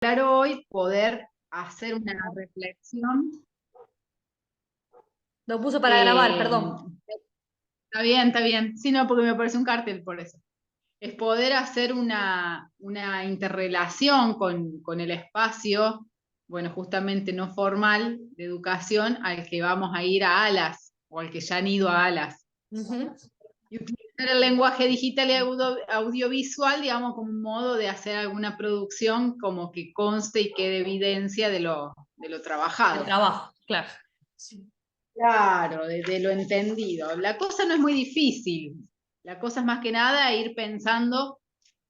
hoy, poder hacer una reflexión. Lo puso para grabar, eh, perdón. está bien. Sí, no, porque me parece un cartel por eso. Es poder hacer una interrelación con el espacio, bueno, justamente no formal de educación al que vamos a ir a ALAS, o al que ya han ido a ALAS. Ujú. Y utilizar el lenguaje digital y audiovisual, digamos, como un modo de hacer alguna producción como que conste y quede evidencia de lo El trabajado. trabajo, claro. Sí. Claro, de lo entendido. La cosa no es muy difícil. La cosa es más que nada ir pensando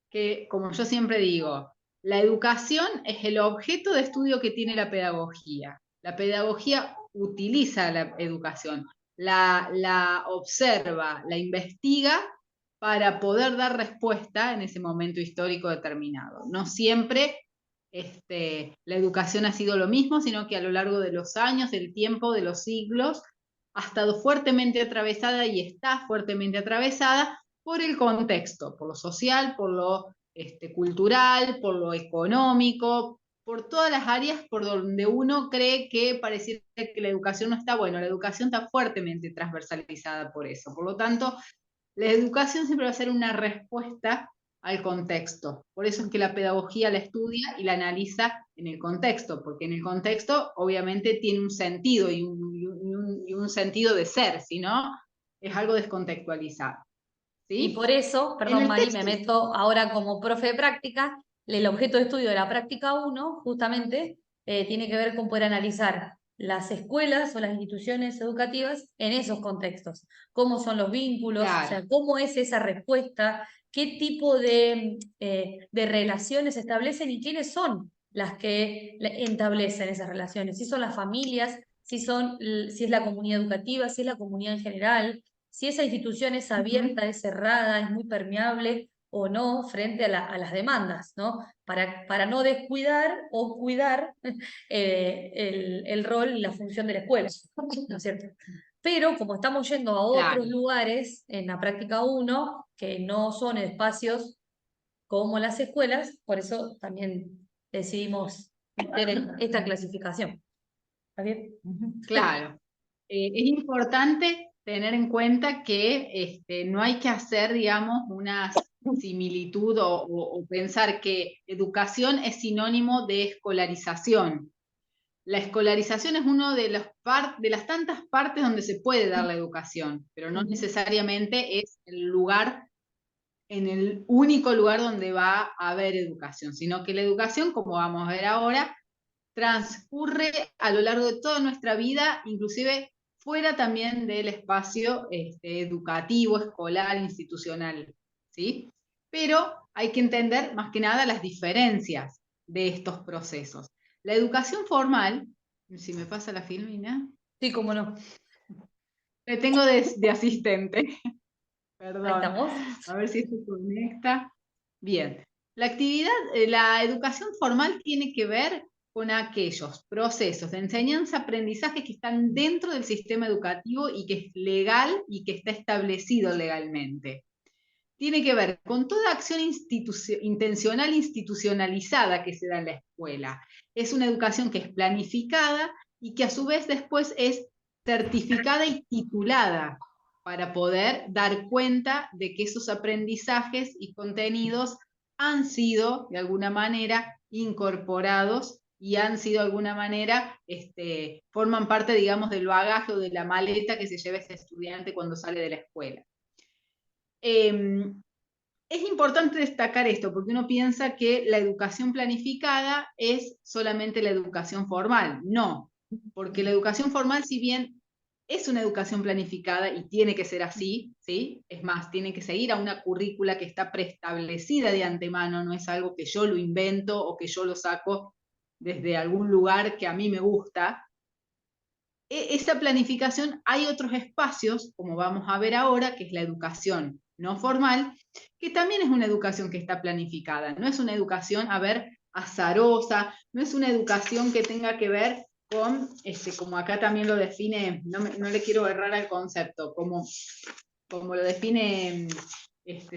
que, como yo siempre digo, la educación es el objeto de estudio que tiene la pedagogía. La pedagogía utiliza la educación, la observa, la investiga para poder dar respuesta en ese momento histórico determinado. No siempre la educación ha sido lo mismo, sino que a lo largo de los años, del tiempo, de los siglos, ha estado fuertemente atravesada y está fuertemente atravesada por el contexto, por lo social, por lo cultural, por lo económico, por todas las áreas por donde uno cree que pareciera que la educación no está. Bueno, la educación está fuertemente transversalizada por eso. Por lo tanto, la educación siempre va a ser una respuesta al contexto. Por eso es que la pedagogía la estudia y la analiza en el contexto, porque en el contexto obviamente tiene un sentido y un sentido de ser, si no, es algo descontextualizado. Y ¿Sí? por eso, En perdón el Mari, me texto, meto ahora como profe de práctica, el objeto de estudio de la práctica uno justamente tiene que ver con poder analizar las escuelas o las instituciones educativas en esos contextos. Cómo son los vínculos, o claro, sea, cómo es esa respuesta, qué tipo de relaciones se establecen y quiénes son las que establecen esas relaciones. Si son las familias, si es la comunidad educativa, si es la comunidad en general, si esa institución es uh-huh, abierta, es cerrada, es muy permeable o no frente a las demandas, ¿no? Para no descuidar o cuidar el rol y la función de la escuela, ¿no es cierto? Pero como estamos yendo a otros claro. lugares en la práctica uno que no son espacios como las escuelas, por eso también decidimos meter esta clasificación. ¿Está bien? Claro, es importante tener en cuenta que no hay que hacer, digamos, una similitud o pensar que educación es sinónimo de escolarización. La escolarización es una de las tantas partes donde se puede dar la educación, pero no Ujú. necesariamente es el lugar, en el único lugar donde va a haber educación, sino que la educación, como vamos a ver ahora, transcurre a lo largo de toda nuestra vida, inclusive fuera también del espacio educativo, escolar, institucional, ¿sí? Pero hay que entender más que nada las diferencias de estos procesos. La educación formal, si me pasa la filmina, Sí, cómo no. le tengo de asistente, Ahí perdón, estamos. a ver si se conecta. Bien, la educación formal tiene que ver con aquellos procesos de enseñanza-aprendizaje que están dentro del sistema educativo y que es legal y que está establecido legalmente. Tiene que ver con toda acción intencional institucionalizada que se da en la escuela. Es una educación que es planificada y que a su vez después es certificada y titulada para poder dar cuenta de que esos aprendizajes y contenidos han sido de alguna manera incorporados y han sido de alguna manera, forman parte, digamos, del bagaje o de la maleta que se lleva ese estudiante cuando sale de la escuela. Eh, es importante destacar esto porque uno piensa que la educación planificada es solamente la educación formal. No, porque la educación formal, si bien es una educación planificada y tiene que ser así, ¿sí? Es más, tiene que seguir a una currícula que está preestablecida de antemano, no es algo que yo lo invento o que yo lo saco desde algún lugar que a mí me gusta. Esa planificación, hay otros espacios, como vamos a ver ahora, que es la educación no formal, que también es una educación que está planificada, no es una educación, a ver, azarosa, no es una educación que tenga que ver con, como acá también lo define, no le quiero errar al concepto, como lo define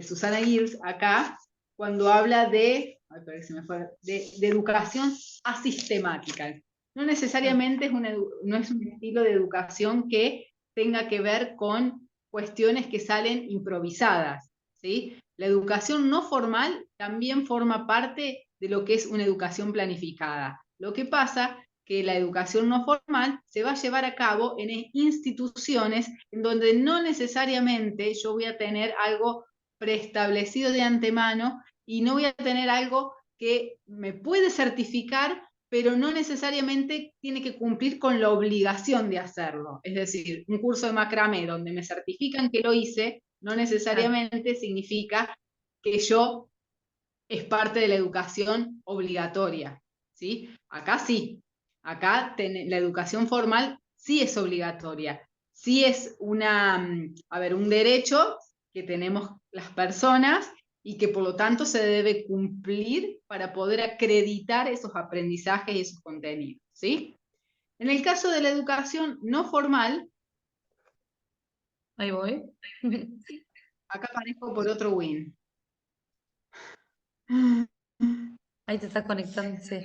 Susana Gibbs acá, cuando habla de ay, parece que se me fue, de educación asistemática. No necesariamente no es un estilo de educación que tenga que ver con cuestiones que salen improvisadas, ¿sí? La educación no formal también forma parte de lo que es una educación planificada. Lo que pasa que la educación no formal se va a llevar a cabo en instituciones en donde no necesariamente yo voy a tener algo preestablecido de antemano y no voy a tener algo que me puede certificar, pero no necesariamente tiene que cumplir con la obligación de hacerlo. Es decir, un curso de macramé donde me certifican que lo hice, no necesariamente significa que yo es parte de la educación obligatoria, ¿sí? Acá sí, acá la educación formal sí es obligatoria, sí es un derecho que tenemos las personas y que por lo tanto se debe cumplir para poder acreditar esos aprendizajes y esos contenidos, ¿sí? En el caso de la educación no formal, Ahí voy. acá aparezco por otro win. Ahí te estás conectando, sí.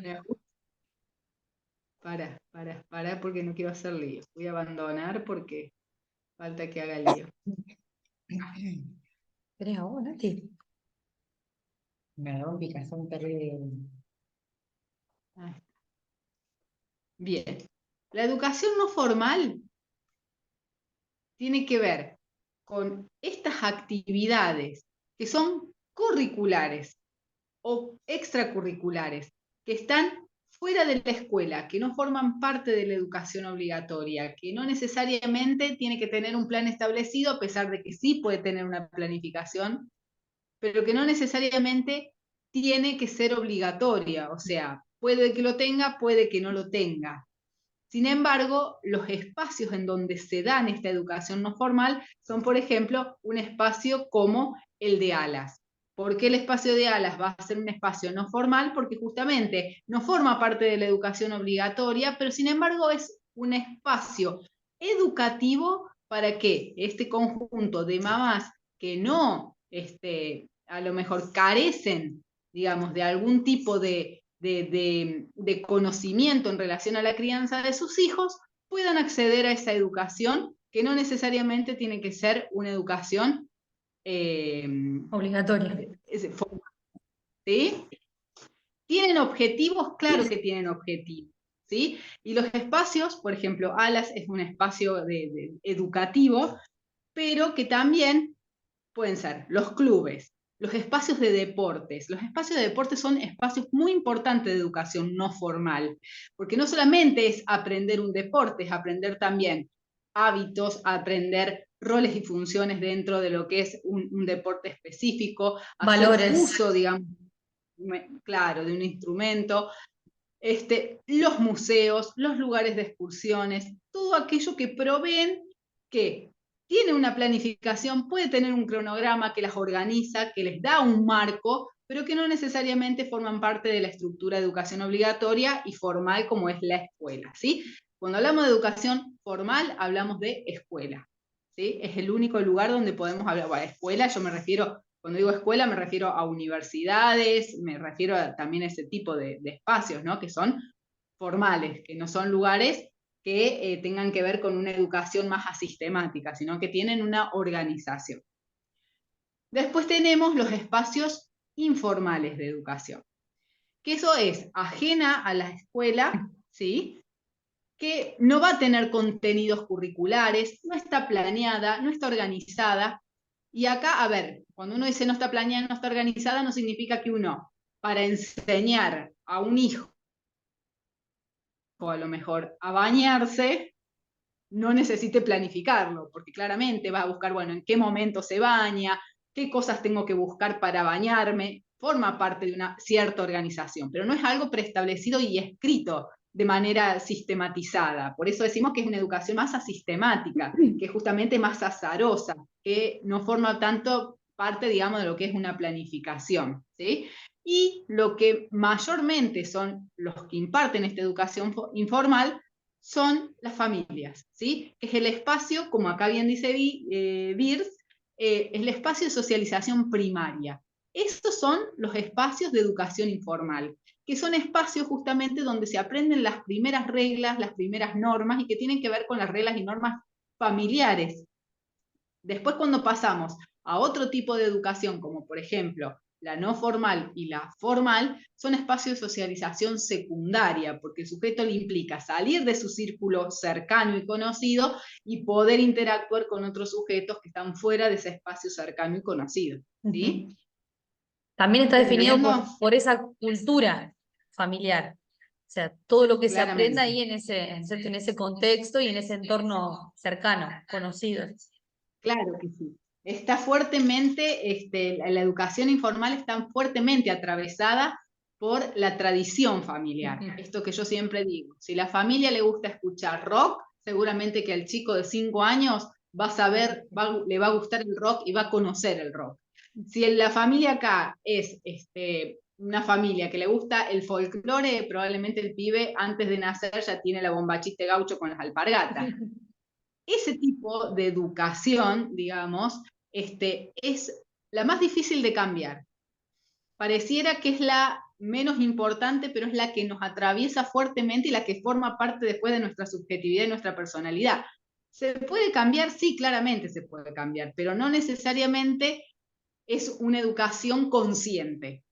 Para, porque no quiero hacer lío. Voy a abandonar porque falta que haga lío. ¿Querés agua, Nati? Me da un picazón terrible. Bien. La educación no formal tiene que ver con estas actividades que son curriculares o extracurriculares, que están fuera de la escuela, que no forman parte de la educación obligatoria, que no necesariamente tiene que tener un plan establecido, a pesar de que sí puede tener una planificación, pero que no necesariamente tiene que ser obligatoria, o sea, puede que lo tenga, puede que no lo tenga. Sin embargo, los espacios en donde se dan esta educación no formal son, por ejemplo, un espacio como el de ALAS. ¿Por qué el espacio de ALAS va a ser un espacio no formal? Porque justamente no forma parte de la educación obligatoria, pero sin embargo es un espacio educativo para que este conjunto de mamás que no, a lo mejor carecen, digamos, de algún tipo de conocimiento en relación a la crianza de sus hijos, puedan acceder a esa educación que no necesariamente tiene que ser una educación Obligatoria. ¿sí? ¿Tienen objetivos? Claro que tienen objetivos, ¿sí? Y los espacios, por ejemplo, ALAS es un espacio educativo, pero que también pueden ser los clubes, los espacios de deportes. Los espacios de deportes son espacios muy importantes de educación no formal, porque no solamente es aprender un deporte, es aprender también hábitos, aprender roles y funciones dentro de lo que es un deporte específico, hacer Valores. uso, digamos, claro, de un instrumento, los museos, los lugares de excursiones, todo aquello que proveen que tiene una planificación, puede tener un cronograma que las organiza, que les da un marco, pero que no necesariamente forman parte de la estructura de educación obligatoria y formal como es la escuela, ¿sí? Cuando hablamos de educación formal, hablamos de escuela, ¿sí? Es el único lugar donde podemos hablar, bueno, escuela, yo me refiero, cuando digo escuela me refiero a universidades, me refiero también a ese tipo de espacios, ¿no? Que son formales, que no son lugares que tengan que ver con una educación más asistemática, sino que tienen una organización. Después tenemos los espacios informales de educación, que eso es ajena a la escuela, ¿sí? Que no va a tener contenidos curriculares, no está planeada, no está organizada. Y acá, a ver, cuando uno dice no está planeada, no está organizada, no significa que uno, para enseñar a un hijo, a lo mejor, a bañarse, no necesite planificarlo, porque claramente va a buscar, bueno, en qué momento se baña, qué cosas tengo que buscar para bañarme, forma parte de una cierta organización, pero no es algo preestablecido y escrito de manera sistematizada. Por eso decimos que es una educación más asistemática, que es justamente más azarosa, que no forma tanto parte, digamos, de lo que es una planificación, ¿sí? Y lo que mayormente son los que imparten esta educación informal son las familias, ¿sí? Que es el espacio, como acá bien dice Beers, es el espacio de socialización primaria. Estos son los espacios de educación informal, que son espacios justamente donde se aprenden las primeras reglas, las primeras normas, y que tienen que ver con las reglas y normas familiares. Después, cuando pasamos a otro tipo de educación, como por ejemplo la no formal y la formal, son espacios de socialización secundaria, porque el sujeto le implica salir de su círculo cercano y conocido y poder interactuar con otros sujetos que están fuera de ese espacio cercano y conocido, ¿sí? También está definido ¿Entendiendo? por esa cultura familiar. O sea, todo lo que se aprenda Claramente. ahí en ese contexto y en ese entorno cercano, conocido. Claro que sí. Está fuertemente, la educación informal está fuertemente atravesada por la tradición familiar. Esto que yo siempre digo, si la familia le gusta escuchar rock, seguramente que al chico de 5 años va a saber, le va a gustar el rock y va a conocer el rock. Si la familia acá es una familia que le gusta el folclore, probablemente el pibe antes de nacer ya tiene la bombachita gaucho con las alpargatas. Ese tipo de educación, digamos, es la más difícil de cambiar. Pareciera que es la menos importante, pero es la que nos atraviesa fuertemente y la que forma parte después de nuestra subjetividad y nuestra personalidad. ¿Se puede cambiar? Sí, claramente se puede cambiar, pero no necesariamente es una educación consciente.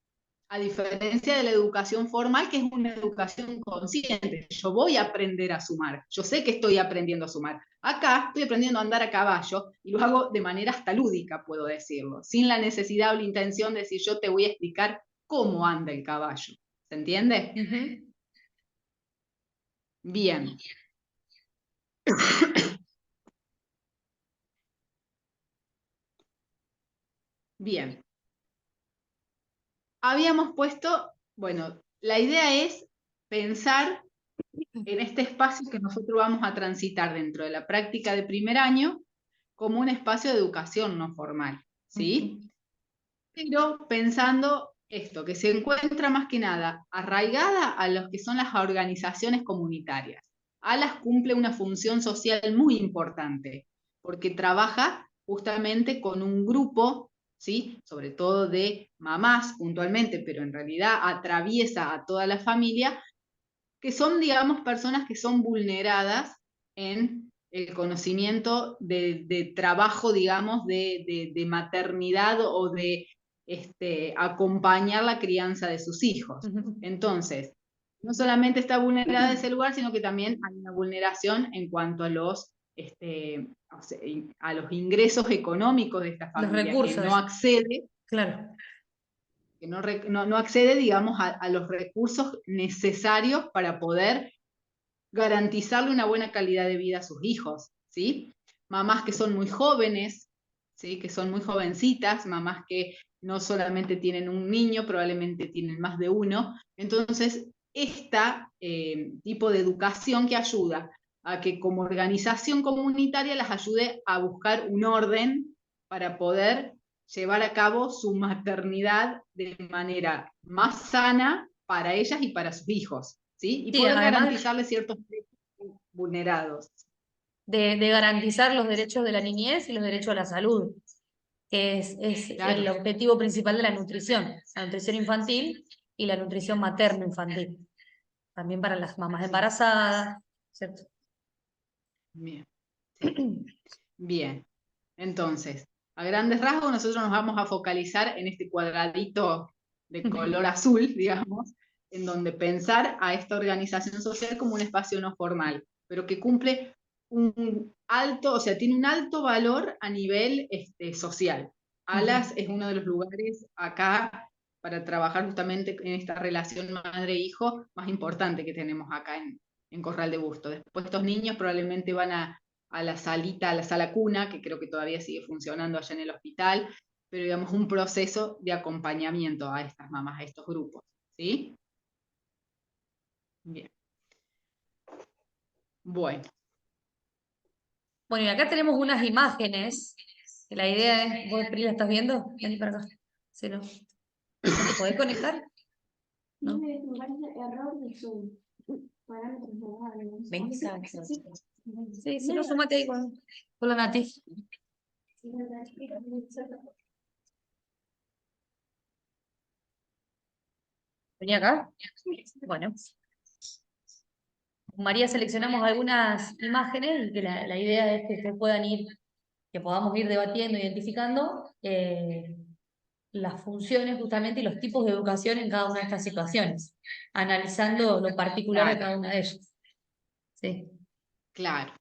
A diferencia de la educación formal, que es una educación consciente. Yo voy a aprender a sumar, yo sé que estoy aprendiendo a sumar. Acá estoy aprendiendo a andar a caballo y lo hago de manera hasta lúdica, puedo decirlo, sin la necesidad o la intención de decir yo te voy a explicar cómo anda el caballo. ¿Se entiende? Bien. Bien. Habíamos puesto, bueno, la idea es pensar en este espacio que nosotros vamos a transitar dentro de la práctica de primer año como un espacio de educación no formal, ¿sí? Pero pensando esto, que se encuentra más que nada arraigada a los que son las organizaciones comunitarias. ALAS cumple una función social muy importante, porque trabaja justamente con un grupo, ¿sí? Sobre todo de mamás puntualmente, pero en realidad atraviesa a toda la familia, que son, digamos, personas que son vulneradas en el conocimiento de trabajo, digamos, de maternidad o de acompañar la crianza de sus hijos. Entonces, no solamente está vulnerada ese lugar, sino que también hay una vulneración en cuanto a a los ingresos económicos de esta Los familia, que no recursos, accede, claro. que no accede, digamos, a los recursos necesarios para poder garantizarle una buena calidad de vida a sus hijos, ¿sí? Mamás que son muy jóvenes, ¿sí? Que son muy jovencitas, mamás que no solamente tienen un niño, probablemente tienen más de uno. Entonces, tipo de educación que ayuda a que como organización comunitaria las ayude a buscar un orden para poder llevar a cabo su maternidad de manera más sana para ellas y para sus hijos, ¿sí? Y Sí, poder además garantizarles ciertos derechos vulnerados. de garantizar los derechos de la niñez y los derechos a la salud, que es Claro. el objetivo principal de la nutrición infantil y la nutrición materno-infantil. También para las mamás embarazadas, ¿cierto? Bien. Sí. Bien. Entonces, a grandes rasgos, nosotros nos vamos a focalizar en este cuadradito de color azul, digamos, en donde pensar a esta organización social como un espacio no formal, pero que cumple un alto, o sea, tiene un alto valor a nivel social. ALAS es uno de los lugares acá para trabajar justamente en esta relación madre-hijo más importante que tenemos acá en Corral de Busto. Después estos niños probablemente van a la salita, a la sala cuna, que creo que todavía sigue funcionando allá en el hospital, pero digamos un proceso de acompañamiento a estas mamás, a estos grupos, ¿sí? Bien. Bueno. Bueno, y acá tenemos unas imágenes, que la idea es, ¿vos, Pri, la estás viendo? Vení para acá. ¿Sí, no? ¿No te podés conectar? ¿No? Error de Zoom. Vení, sí, si no, sumate ahí con la Nati. ¿Venía acá? Bueno. Con María seleccionamos algunas imágenes y que la idea es que ustedes puedan ir, que podamos ir debatiendo, identificando las funciones justamente y los tipos de educación en cada una de estas situaciones, analizando lo particular de Claro. cada una de ellas. Sí. Claro.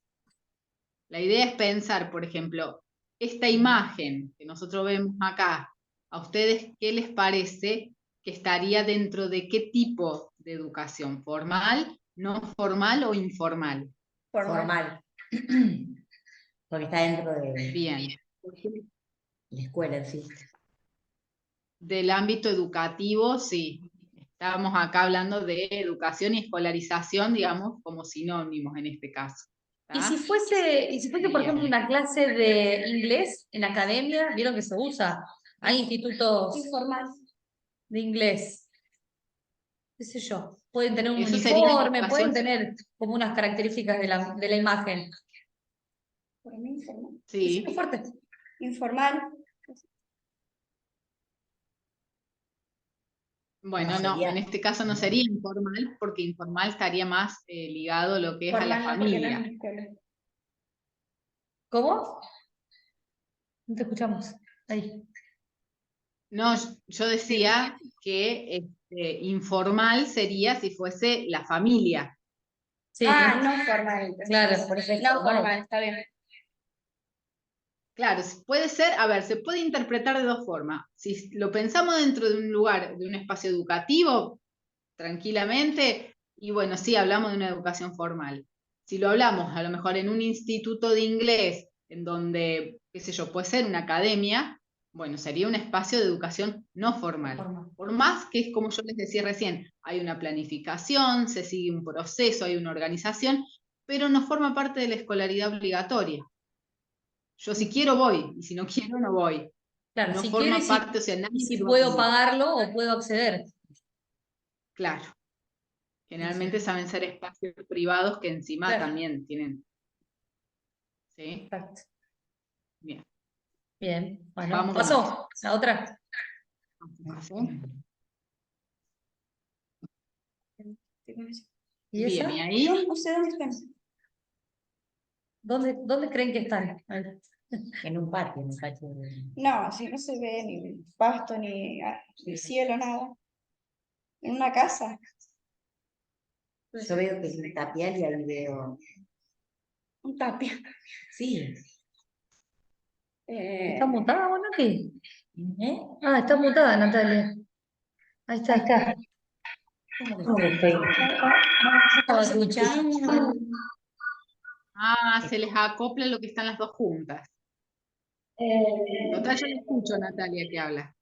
La idea es pensar, por ejemplo, esta imagen que nosotros vemos acá, ¿a ustedes qué les parece que estaría dentro de qué tipo de educación? ¿Formal, no formal o informal? Formal. Porque está dentro de Bien. la escuela en sí. Del ámbito educativo, sí. Estamos acá hablando de educación y escolarización, digamos, como sinónimos en este caso. Y ¿Tá? si fuese, por ejemplo, una clase de inglés en academia, vieron que se usa. Hay institutos Informal. de inglés. Qué sé yo. Pueden tener un Eso sería uniforme, educación. pueden tener como unas características de la imagen. Para mí informal. Sí. Muy fuerte. Informal. Bueno, No, no, sería- en este caso no sería informal, porque informal estaría más ligado a lo que es a la Formal no, porque no es familia. una escuela. ¿Cómo? No te escuchamos. Ahí. No, yo decía que informal sería si fuese la familia. Sí, No formal. Entonces. claro, por eso. No formal, está bien. Claro, puede ser, a ver, se puede interpretar de dos formas. Si lo pensamos dentro de un lugar, de un espacio educativo, tranquilamente, y bueno, sí, hablamos de una educación formal. Si lo hablamos a lo mejor en un instituto de inglés, en donde, qué sé yo, puede ser una academia, bueno, sería un espacio de educación no formal. Por más que es como yo les decía recién, hay una planificación, se sigue un proceso, hay una organización, pero no forma parte de la escolaridad obligatoria. Yo si quiero voy, y si no quiero no voy. Claro, No si quiero forma parte, o sea, y nadie si me lo puedo obliga. pagarlo o puedo acceder. Claro. Generalmente saben ser espacios privados que encima Claro. también tienen. ¿Sí? Exacto. Bien. Bien, bueno, Vamos con pasó. La otra. ¿Y Bien, esa? y ahí, No sé dónde están. ¿Dónde creen que están? A ver. En un patio, No, así no se ve ni pasto, ni el cielo, nada. En una casa. Yo veo que es un tapial y ahí veo. Un tapia. Sí. ¿Está mutada o no? ¿Qué? ¿Eh? Ah, está mutada, Natalia. Ahí está. ¿Cómo que estoy? Estaba escuchando. se les acopla lo que están las dos juntas. Total, yo le escucho a Natalia que habla.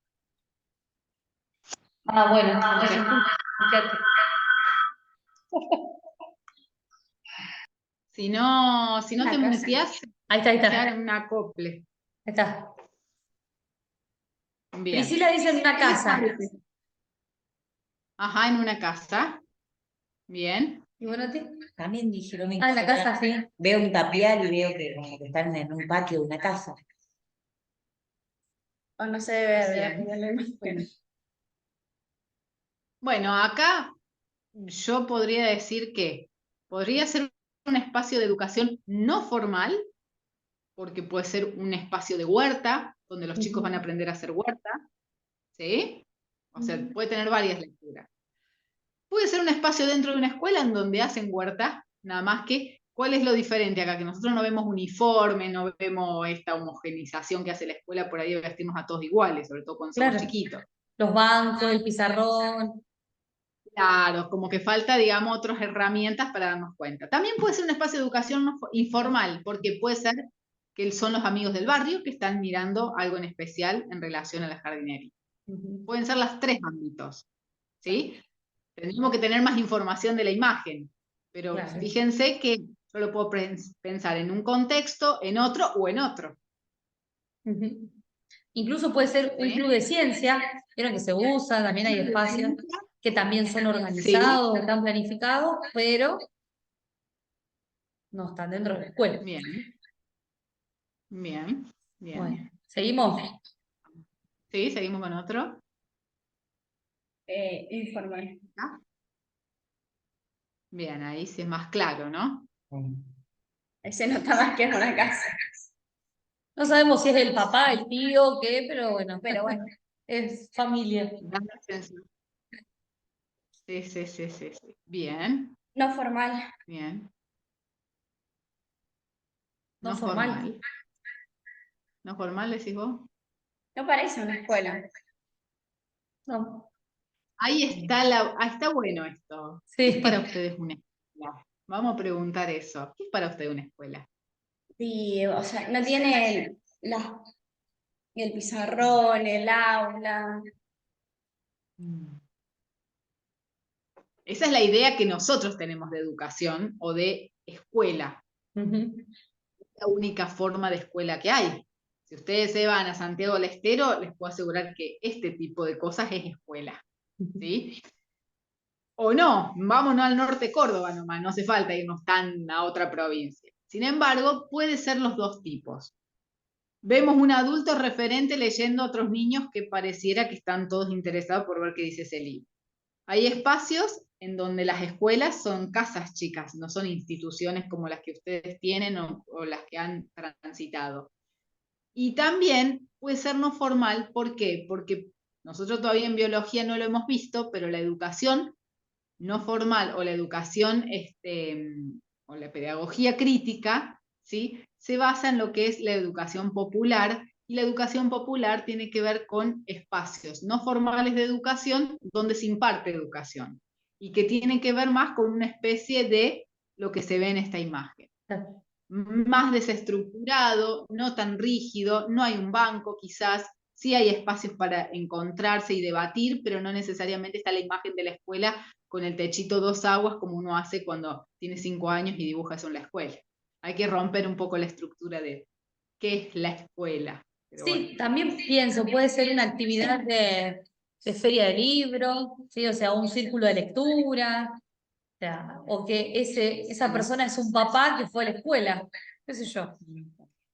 Bueno, Ok. fíjate. Si no Una te casa. muteás, Ahí se está. hace un acople. Ahí está. Bien. Priscila dice en una ¿Qué les casa. parece? Ajá, en una casa. Bien. ¿Y bueno, ti? También dije lo mismo. Ah, en la casa, sí. Veo un tapial y veo que como que están en un patio de una casa. O no se debe Bien. ver. Bueno, acá yo podría decir que podría ser un espacio de educación no formal, porque puede ser un espacio de huerta, donde los chicos van a aprender a hacer huerta, ¿sí? O sea, puede tener varias lecturas. Puede ser un espacio dentro de una escuela en donde hacen huerta, nada más que, ¿cuál es lo diferente acá? Que nosotros no vemos uniforme, no vemos esta homogenización que hace la escuela por ahí de vestirnos a todos iguales, sobre todo cuando somos Claro. chiquitos. Los bancos, el pizarrón. Claro, como que falta, digamos, otras herramientas para darnos cuenta. También puede ser un espacio de educación informal, porque puede ser que son los amigos del barrio que están mirando algo en especial en relación a la jardinería. Pueden ser los tres ámbitos, ¿sí? Tendríamos que tener más información de la imagen, pero Claro. fíjense que yo lo puedo pensar en un contexto, en otro o en otro. Incluso puede ser un ¿Sí? club de ciencia, vieron que se usa, también hay espacios que también son Sí. organizados, están planificados, pero no están dentro de la escuela. Bien. Bien. Bien. Bueno, seguimos. Sí, seguimos con otro. Informal. Bien, ahí sí es más claro, ¿no? Ahí se nota más que es una casa. No sabemos si es el papá, el tío, qué, pero bueno, Pero bueno, es familia. Da la sensación. Sí, sí, sí, sí, sí. Bien, no formal. bien. No No formal. formal. ¿No formal decís vos? No parece una escuela. No. Ahí está bueno esto. ¿Qué es Sí. para ustedes una escuela? Vamos a preguntar eso. ¿Qué es para usted una escuela? Sí, o sea, no tiene el pizarrón, el aula. Esa es la idea que nosotros tenemos de educación o de escuela. Ujú. Es la única forma de escuela que hay. Si ustedes se van a Santiago del Estero, les puedo asegurar que este tipo de cosas es escuela. ¿Sí? O no, vámonos al norte de Córdoba nomás, no hace falta irnos tan a otra provincia. Sin embargo, puede ser los dos tipos. Vemos un adulto referente leyendo a otros niños que pareciera que están todos interesados por ver qué dice ese libro. Hay espacios en donde las escuelas son casas chicas, no son instituciones como las que ustedes tienen o las que han transitado. Y también puede ser no formal, ¿por qué? Porque nosotros todavía en biología no lo hemos visto, pero la educación no formal o la educación o la pedagogía crítica, ¿sí? Se basa en lo que es la educación popular, y la educación popular tiene que ver con espacios no formales de educación donde se imparte educación, y que tiene que ver más con una especie de lo que se ve en esta imagen. Más desestructurado, no tan rígido, no hay un banco quizás, sí hay espacios para encontrarse y debatir, pero no necesariamente está la imagen de la escuela con el techito dos aguas como uno hace cuando tiene 5 años y dibuja eso en la escuela. Hay que romper un poco la estructura de qué es la escuela. Pero Sí, bueno. también pienso, puede ser una actividad de feria de libros, ¿sí? O sea, un círculo de lectura, o sea, o que esa persona es un papá que fue a la escuela, qué sé yo,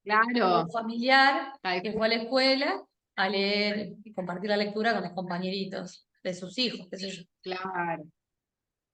Claro, un familiar tal que cual. fue a la escuela a leer y compartir la lectura con los compañeritos de sus hijos, qué sé yo. Claro.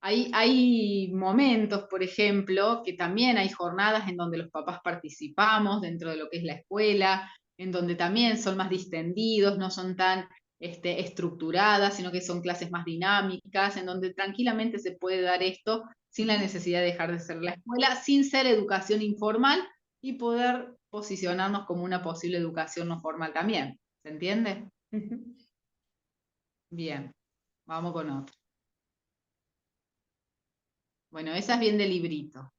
Hay momentos, por ejemplo, que también hay jornadas en donde los papás participamos dentro de lo que es la escuela, en donde también son más distendidos, no son tan estructuradas, sino que son clases más dinámicas, en donde tranquilamente se puede dar esto sin la necesidad de dejar de ser la escuela, sin ser educación informal, y poder posicionarnos como una posible educación no formal también. ¿Se entiende? Ujú. Bien, vamos con otro. Bueno, esa es bien de librito.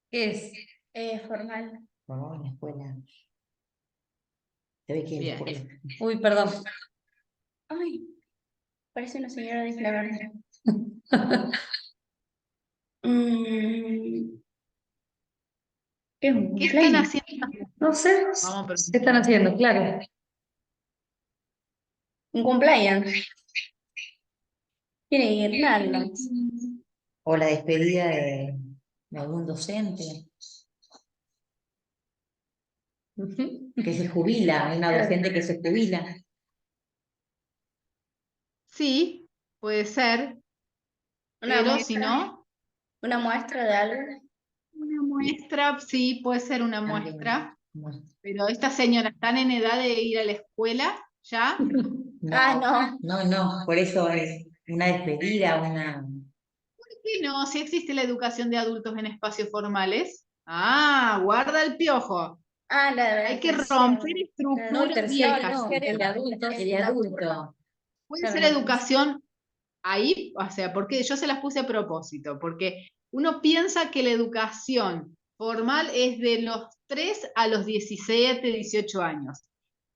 ¿Qué es? Formal. No, en la escuela. Se ve que en la Bien. escuela. Uy, perdón. Ay, parece una señora de Isla Verde. ¿Qué es un ¿Qué están cumpleaños? haciendo? No sé, Vamos a ¿qué están haciendo? Claro. Un cumpleaños. Tiene guirnaldas. O la despedida de algún docente Ujú. que se jubila, una docente que se jubila. Sí, puede ser, Una pero si muestra. no, Una muestra de algo. una muestra, sí, puede ser una También, muestra, no, pero estas señoras están en edad de ir a la escuela ya. Ah, no. no, por eso es una despedida, una... ¿Y no? Si existe la educación de adultos en espacios formales. Ah, guarda el piojo. Ah, la de Hay que tercero. romper No, el estructuras tercero viejas. no, el de adultos. El de adulto. Puede Claro, ser no. educación ahí, o sea, porque yo se las puse a propósito, porque uno piensa que la educación formal es de los 3 a los 17, 18 años.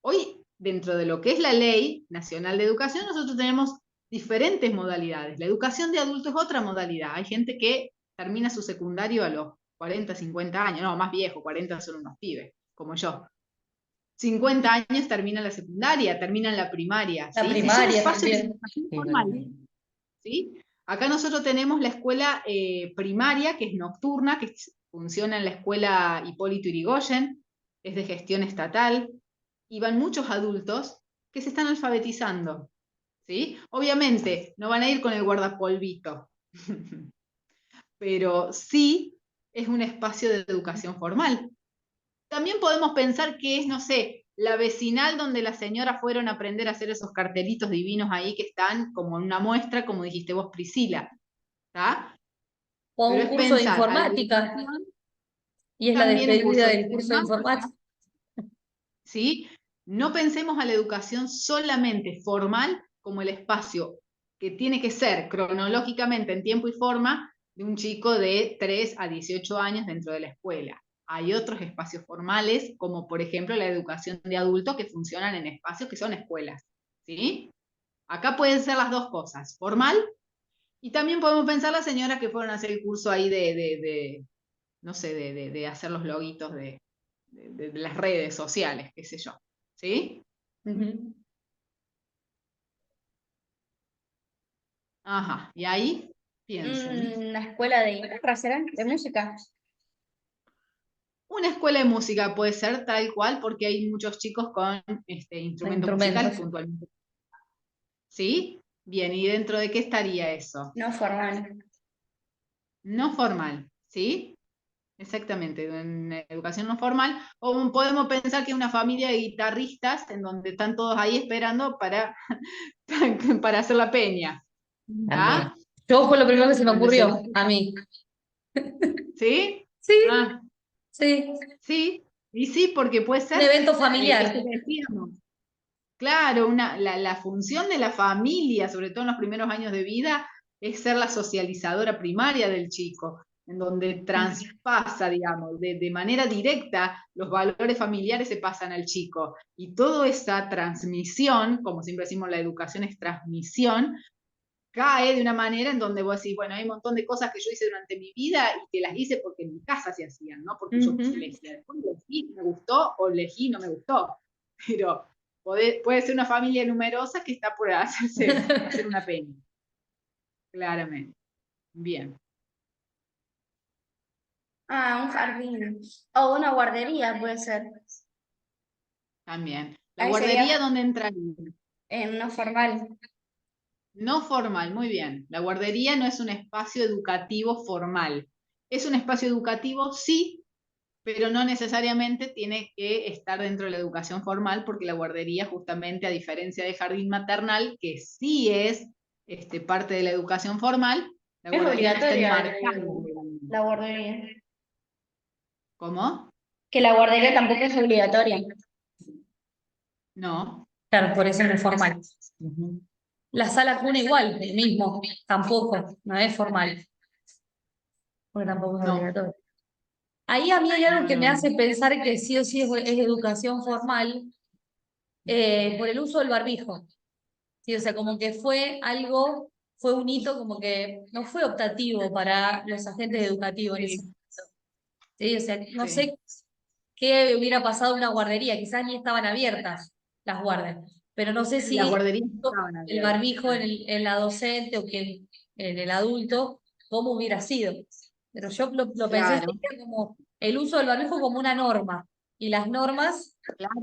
Hoy, dentro de lo que es la Ley Nacional de Educación, nosotros tenemos diferentes modalidades. La educación de adultos es otra modalidad. Hay gente que termina su secundario a los 40, 50 años, no, más viejo, 40 son unos pibes, como yo. 50 años terminan la secundaria, terminan la primaria, La ¿sí? Y son primaria espacios de también. educación Sí, formal, ¿sí? Acá nosotros tenemos la escuela primaria, que es nocturna, que funciona en la escuela Hipólito Yrigoyen, es de gestión estatal, y van muchos adultos que se están alfabetizando, ¿sí? Obviamente, no van a ir con el guardapolvito, pero sí es un espacio de educación formal. También podemos pensar que es, no sé, la vecinal donde las señoras fueron a aprender a hacer esos cartelitos divinos ahí que están como en una muestra, como dijiste vos, Priscila, ¿está? O Pero un es curso de pensar a la informática, educación, y es la también un curso despedida de del curso de informática, informática. ¿sí? No pensemos a la educación solamente formal como el espacio que tiene que ser cronológicamente en tiempo y forma de un chico de 3 a 18 años dentro de la escuela. Hay otros espacios formales, como por ejemplo la educación de adultos, que funcionan en espacios que son escuelas, ¿sí? Acá pueden ser las dos cosas, formal, y también podemos pensar las señoras que fueron a hacer el curso ahí no sé, de hacer los loguitos de las redes sociales, qué sé yo, ¿sí? Ujú. Ajá, y ahí piensen. Una escuela de guitarra, ¿será? De música. Una escuela de música puede ser tal cual porque hay muchos chicos con instrumentos musicales Instrumentos. puntualmente. ¿Sí? Bien, ¿y dentro de qué estaría eso? No formal. No formal, ¿sí? Exactamente, en educación no formal. O podemos pensar que una familia de guitarristas en donde están todos ahí esperando para hacer la peña. También. ¿Ah? Yo fue lo primero que se me Donde se ocurrió a mí. ¿Sí? Sí, Ah, sí. sí. Y sí, porque puede Un ser evento esto familiar. que decíamos. Claro, la función de la familia, sobre todo en los primeros años de vida, es ser la socializadora primaria del chico, en donde traspasa, digamos, de manera directa los valores familiares se pasan al chico. Y toda esa transmisión, como siempre decimos, la educación es transmisión, cae de una manera en donde vos decís, bueno, hay un montón de cosas que yo hice durante mi vida y que las hice porque en mi casa se hacían, no porque yo Ujú. elegía. Después elegí, me gustó, o elegí, no me gustó. Pero puede ser una familia numerosa que está por hacer una peña, claramente. Bien, Ah, un jardín. O una guardería puede ser. también. La Ahí guardería, sería ¿dónde entraría? no formal. No formal, muy bien. La guardería no es un espacio educativo formal. Es un espacio educativo, sí, pero no necesariamente tiene que estar dentro de la educación formal, porque la guardería, justamente, a diferencia de jardín maternal, que sí es parte de la educación formal, la Es guardería no está obligatoria enmarcada. la guardería. ¿Cómo? Que la guardería tampoco es obligatoria. No, Claro, por eso no es formal. Ujú. La sala cuna igual, el mismo, tampoco, no es formal, porque tampoco es no, obligatorio. Ahí a mí hay algo no, que me no, no. hace pensar que sí o sí es educación formal, por el uso del barbijo. Sí, o sea, como que fue algo, fue un hito como que no fue optativo para los agentes educativos en ese Sí, momento. Sí, o sea, no sí. sé qué hubiera pasado en una guardería, quizás ni estaban abiertas las guardias, pero no sé Y las si guarderías no estaban el abiertas. barbijo en la docente o que en el adulto, cómo hubiera sido. Pero yo lo pensé Claro, sería como el uso del barbijo como una norma, y las normas claro.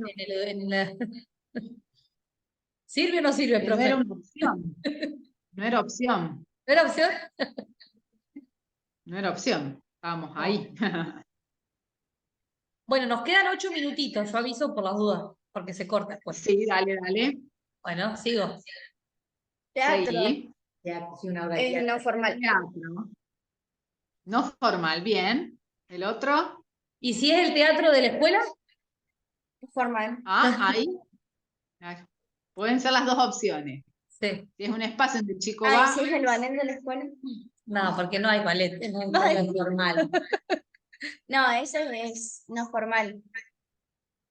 ¿sirve o no sirve, No era profe? una opción, no era opción, ¿No era opción? no era opción. Estábamos No. ahí. Bueno, nos quedan 8 minutitos, yo aviso por las dudas, porque se corta después. Sí, dale, dale. Bueno, sigo. Teatro. Seguí. Ya, sí, una hora de Es teatro. no formal. Teatro. No formal, bien. ¿El otro? ¿Y si es el teatro de la escuela? Formal. Ah, ahí. Ah, pueden ser las dos opciones. Sí. Si es un espacio donde el chico Ah, ¿y si va, es el ballet de la escuela? No, porque no hay ballet, no Ay. es normal. No, ese es no formal.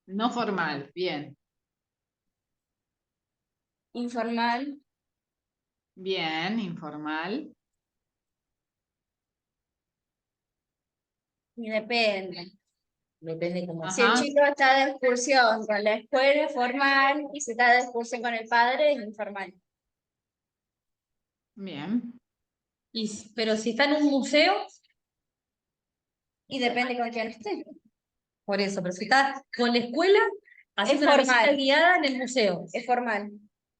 no formal, bien. Informal. Bien, informal. Y depende. Depende cómo Si el Ajá, chico está de excursión con la escuela es formal y si está de excursión con el padre es informal. bien. Pero si está en un museo, Y depende con quién esté. por eso, pero si está con la escuela, Haciendo una visita formal. guiada en el museo. Es formal.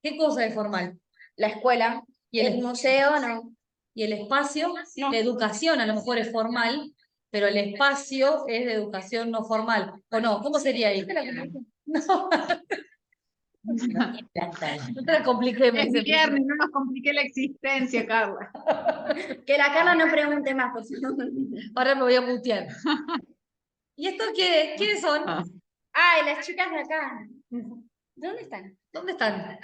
¿Qué cosa es formal? La escuela, Y el museo no. Y el espacio, No. la educación a lo mejor es formal, pero el espacio es de educación no formal. ¿O no? ¿Cómo sería ahí? No, no te la compliquemos. Es viernes, no nos compliqué la existencia, Carla. Que la Carla no pregunte más, por favor. Ahora me voy a mutear. ¿Y estos quiénes son? Ah. Ay, las chicas de acá. ¿Dónde están? ¿Dónde están?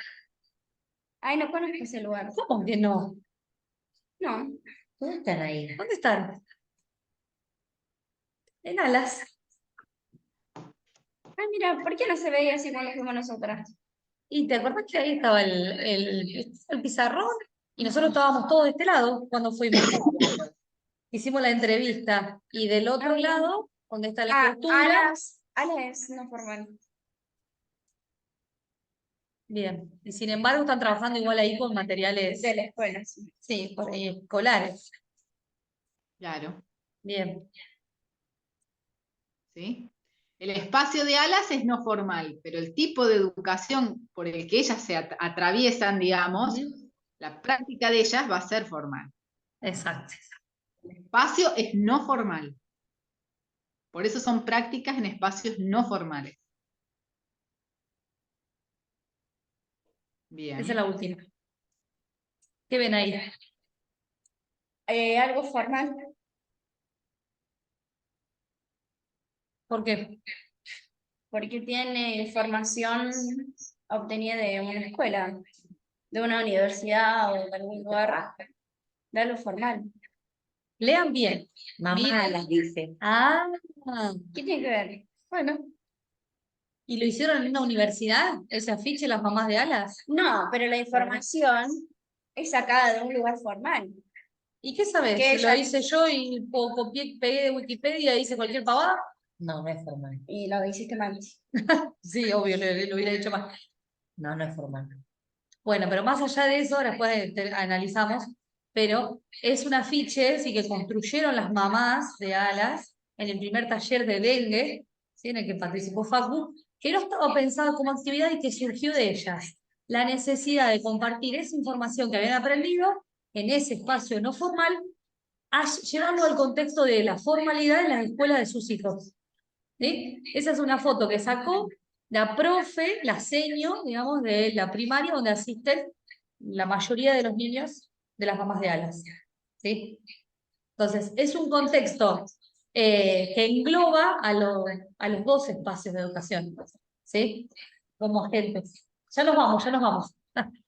Ay, no conozco ese lugar. ¿Cómo que no? No. ¿Dónde están ahí? ¿Dónde están? En Alas. Ay, mira, ¿por qué no se veía así cuando fuimos nosotras? ¿Y te acuerdas que ahí estaba el pizarrón? Y nosotros estábamos todos de este lado cuando fuimos. Hicimos la entrevista. Y del otro lado, donde está la escultura. Alas no formal. Bien. Y sin embargo están trabajando igual ahí con materiales. De la escuela, sí. Sí, por ahí, escolares. Claro, Bien. ¿sí? El espacio de Alas es no formal, pero el tipo de educación por el que ellas se atraviesan, digamos, la práctica de ellas va a ser formal. Exacto. El espacio es no formal. Por eso son prácticas en espacios no formales. Bien. Esa es la última. ¿Qué ven ahí? Algo formal. ¿Por qué? Porque tiene información obtenida de una escuela, de una universidad o de algún lugar, de algo formal. Lean bien. Mamá Miren. las dice. Ah, ¿Qué tiene que ver? bueno. ¿Y lo hicieron en una universidad? ¿Ese afiche, las mamás de Alas? No, pero la información es sacada de un lugar formal. ¿Y qué sabes? Que Si lo ella- hice yo y copié, pegué de Wikipedia y hice cualquier pavada. No, no es formal. Y lo hiciste mal. Sí, obvio, lo hubiera hecho más. No, no es formal. Bueno, pero más allá de eso, después analizamos, pero es un afiche, sí, que construyeron las mamás de Alas en el primer taller de dengue, ¿sí? En el que participó Facu, que no estaba pensado como actividad y que surgió de ellas. La necesidad de compartir esa información que habían aprendido en ese espacio no formal, llevando al contexto de la formalidad en las escuelas de sus hijos. ¿Sí? Esa es una foto que sacó la profe, la seño, digamos, de la primaria, donde asisten la mayoría de los niños de las mamás de Alas. ¿Sí? Entonces, es un contexto que engloba a los dos espacios de educación. ¿Sí? Como agentes. Ya nos vamos, ya nos vamos.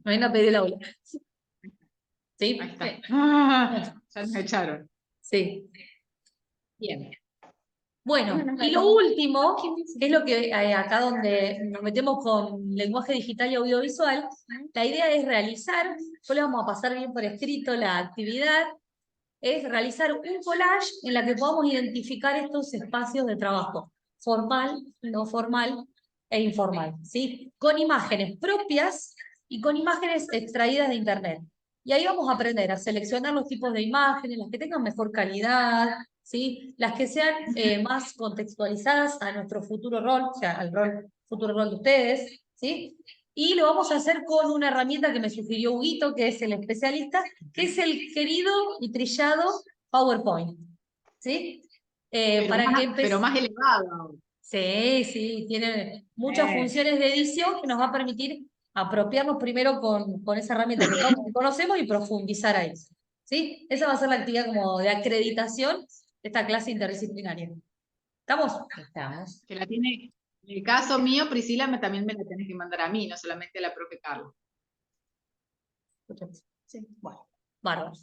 Me vienen a pedir el aula. ¿Sí? Ahí está. Ya nos echaron. Sí. Bien. Bueno, Bueno, y lo último, que es lo que acá donde nos metemos con lenguaje digital y audiovisual, la idea es realizar, después le vamos a pasar bien por escrito la actividad, es realizar un collage en la que podamos identificar estos espacios de trabajo, formal, no formal e informal, ¿sí? Con imágenes propias y con imágenes extraídas de internet. Y ahí vamos a aprender a seleccionar los tipos de imágenes, las que tengan mejor calidad, ¿sí? Las que sean más contextualizadas a nuestro futuro rol, o sea, al futuro rol de ustedes, ¿sí? Y lo vamos a hacer con una herramienta que me sugirió Huguito, que es el especialista, que es el querido y trillado PowerPoint. ¿Sí? Pero más elevado. Sí, sí, tiene muchas funciones de edición que nos va a permitir apropiarnos primero con esa herramienta que conocemos y profundizar ahí. ¿Sí? Esa va a ser la actividad como de acreditación de esta clase interdisciplinaria. ¿Estamos? Estamos. Que la tiene, en el caso mío, Priscila, también me la tenés que mandar a mí, no solamente a la profe Carla. Sí. Bueno, bárbaro.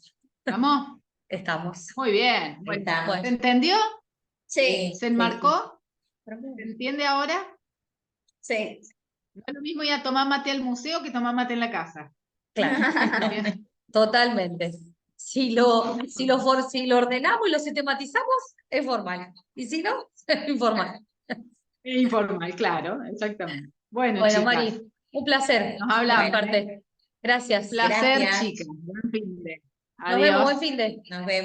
¿Estamos? Estamos. Muy bien. Bueno, Estamos. ¿se entendió? Sí, ¿Se enmarcó? Sí. ¿Se entiende ahora? sí. No es lo mismo ir a tomar mate al museo que tomar mate en la casa. Claro, Bien. totalmente. Si lo ordenamos y lo sistematizamos, es formal. Y si no, es informal. Es informal, claro, exactamente. Bueno, Bueno, chicas, Mari, un placer. nos hablamos. de mi parte. Gracias. Placer, Gracias. chicas. Buen fin de. Nos vemos, Adiós. buen fin de. Nos vemos.